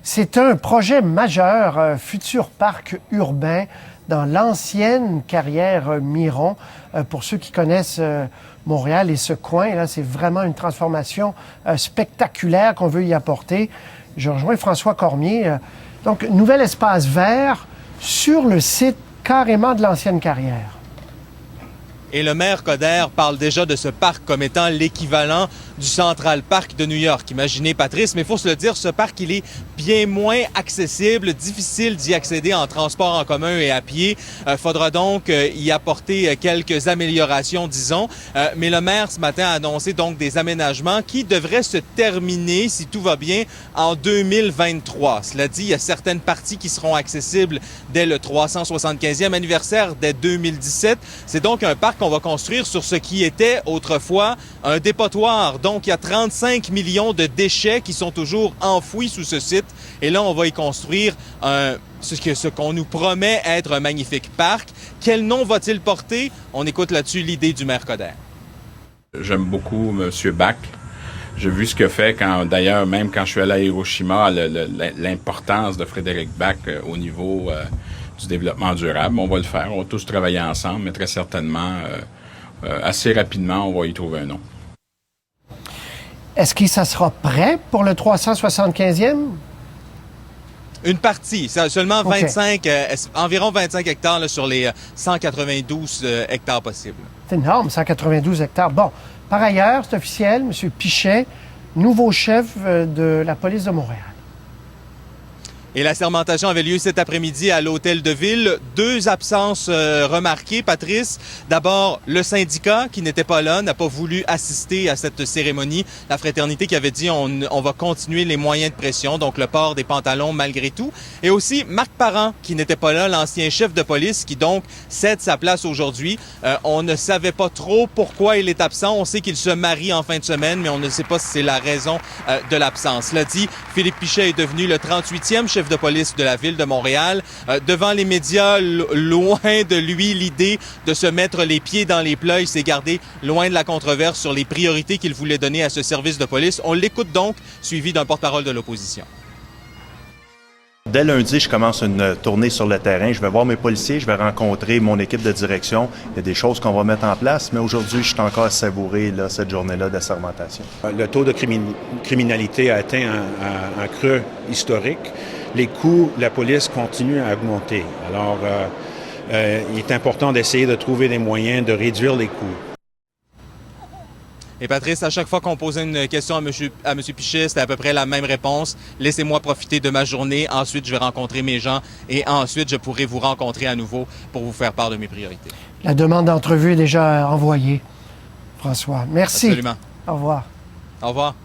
C'est un projet majeur, un futur parc urbain dans l'ancienne carrière Miron. Pour ceux qui connaissent Montréal et ce coin, là, c'est vraiment une transformation spectaculaire qu'on veut y apporter. Je rejoins François Cormier. Donc, nouvel espace vert sur le site carrément de l'ancienne carrière. Et le maire Coderre parle déjà de ce parc comme étant l'équivalent du Central Park de New York. Imaginez, Patrice, mais il faut se le dire, ce parc, il est bien moins accessible, difficile d'y accéder en transport en commun et à pied. Faudra donc y apporter quelques améliorations, disons. Mais le maire, ce matin, a annoncé donc des aménagements qui devraient se terminer, si tout va bien, en 2023. Cela dit, il y a certaines parties qui seront accessibles dès le 375e anniversaire, dès 2017. C'est donc un parc qu'on va construire sur ce qui était autrefois un dépotoir. Donc, il y a 35 millions de déchets qui sont toujours enfouis sous ce site. Et là, on va y construire ce qu'on nous promet être un magnifique parc. Quel nom va-t-il porter? On écoute là-dessus l'idée du maire Coderre. J'aime beaucoup M. Bach. J'ai vu ce qu'il fait d'ailleurs, même quand je suis allé à Hiroshima, l'importance de Frédéric Bach au niveau du développement durable. On va le faire. On va tous travailler ensemble, mais très certainement, assez rapidement, on va y trouver un nom. Est-ce que ça sera prêt pour le 375e? Une partie, seulement 25, environ 25 hectares là, sur les 192 hectares possibles. C'est énorme, 192 hectares. Bon, par ailleurs, c'est officiel, M. Pichet, nouveau chef de la police de Montréal. Et la sermentation avait lieu cet après-midi à l'Hôtel de Ville. Deux absences remarquées, Patrice. D'abord, le syndicat qui n'était pas là, n'a pas voulu assister à cette cérémonie. La fraternité qui avait dit on va continuer les moyens de pression, donc le port des pantalons malgré tout. Et aussi Marc Parent qui n'était pas là, l'ancien chef de police qui donc cède sa place aujourd'hui. On ne savait pas trop pourquoi il est absent. On sait qu'il se marie en fin de semaine, mais on ne sait pas si c'est la raison de l'absence. Cela dit, Philippe Pichet est devenu le 38e chef de police de la ville de Montréal. Devant les médias, loin de lui l'idée de se mettre les pieds dans les plats. Il s'est gardé loin de la controverse sur les priorités qu'il voulait donner à ce service de police. On l'écoute donc, suivi d'un porte-parole de l'opposition. Dès lundi, je commence une tournée sur le terrain. Je vais voir mes policiers, je vais rencontrer mon équipe de direction. Il y a des choses qu'on va mettre en place, mais aujourd'hui, je suis encore à savourer cette journée-là de sermentation. Le taux de criminalité a atteint un creux historique. Les coûts de la police continuent à augmenter. Alors, il est important d'essayer de trouver des moyens de réduire les coûts. Et Patrice, à chaque fois qu'on posait une question à M. Pichet, c'était à peu près la même réponse. Laissez-moi profiter de ma journée, ensuite je vais rencontrer mes gens et ensuite je pourrai vous rencontrer à nouveau pour vous faire part de mes priorités. La demande d'entrevue est déjà envoyée, François. Merci. Absolument. Au revoir. Au revoir.